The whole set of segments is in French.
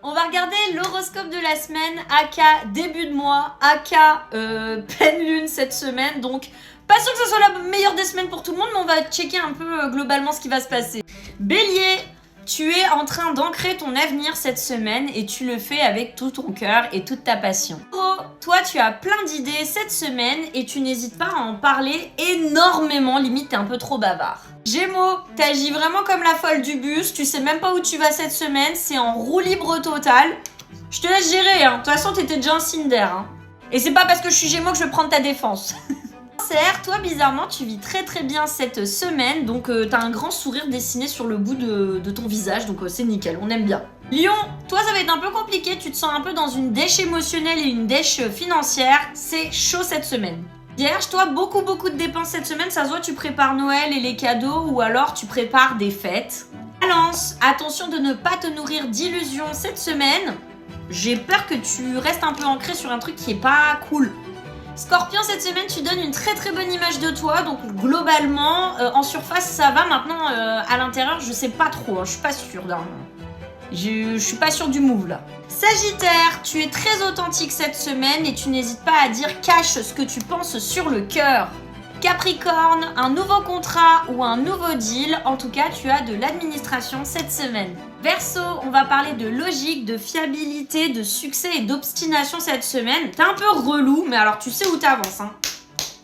On va regarder l'horoscope de la semaine, aka début de mois, aka pleine lune cette semaine. Donc, pas sûr que ce soit la meilleure des semaines pour tout le monde, mais on va checker un peu globalement ce qui va se passer. Bélier, tu es en train d'ancrer ton avenir cette semaine et tu le fais avec tout ton cœur et toute ta passion. Taureau, toi tu as plein d'idées cette semaine et tu n'hésites pas à en parler énormément, limite t'es un peu trop bavard. Gémeaux, t'agis vraiment comme la folle du bus, tu sais même pas où tu vas cette semaine, c'est en roue libre totale. Je te laisse gérer, hein. De toute façon t'étais déjà un Cinder. Hein. Et c'est pas parce que je suis Gémeaux que je vais prendre ta défense. Cancer, toi bizarrement tu vis très très bien cette semaine, donc t'as un grand sourire dessiné sur le bout de ton visage, donc c'est nickel, on aime bien. Lion, toi ça va être un peu compliqué, tu te sens un peu dans une dèche émotionnelle et une dèche financière, c'est chaud cette semaine. Vierge, toi beaucoup de dépenses cette semaine, ça se voit tu prépares Noël et les cadeaux ou alors tu prépares des fêtes. Balance, attention de ne pas te nourrir d'illusions cette semaine, j'ai peur que tu restes un peu ancré sur un truc qui est pas cool. Scorpion, cette semaine, tu donnes une très bonne image de toi, donc globalement, en surface, ça va. Maintenant, à l'intérieur, je sais pas trop, hein, je suis pas sûre d'un... Je suis pas sûre du move, là. Sagittaire, tu es très authentique cette semaine et tu n'hésites pas à dire cache ce que tu penses sur le cœur. Capricorne, un nouveau contrat ou un nouveau deal, en tout cas, tu as de l'administration cette semaine. Verseau, on va parler de logique, de fiabilité, de succès et d'obstination cette semaine. T'es un peu relou, mais alors tu sais où t'avances, hein.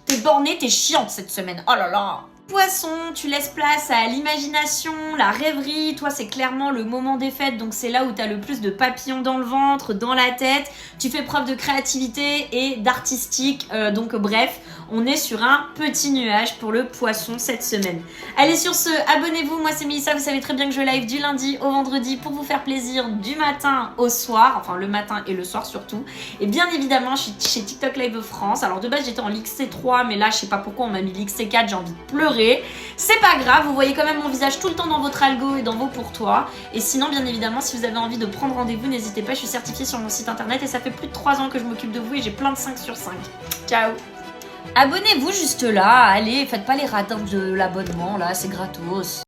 T'es bornée, t'es chiante cette semaine. Oh là là. Poisson, tu laisses place à l'imagination, la rêverie. Toi, c'est clairement le moment des fêtes, donc c'est là où t'as le plus de papillons dans le ventre, dans la tête. Tu fais preuve de créativité et d'artistique. Donc bref, on est sur un petit nuage pour le poisson cette semaine. Allez, sur ce, abonnez-vous. Moi, c'est Mélissa. Vous savez très bien que je live du lundi au vendredi pour vous faire plaisir du matin au soir. Enfin, le matin et le soir surtout. Et bien évidemment, je suis chez TikTok Live France. Alors de base, j'étais en l'XC3, mais là, je sais pas pourquoi on m'a mis l'XC4. J'ai envie de pleurer. C'est pas grave, vous voyez quand même mon visage tout le temps dans votre algo et dans vos pour toi. Et sinon, bien évidemment, si vous avez envie de prendre rendez-vous, n'hésitez pas, je suis certifiée sur mon site internet et ça fait plus de 3 ans que je m'occupe de vous et j'ai plein de 5 sur 5. Ciao. Abonnez-vous juste là, allez, faites pas les radins de l'abonnement là, c'est gratos.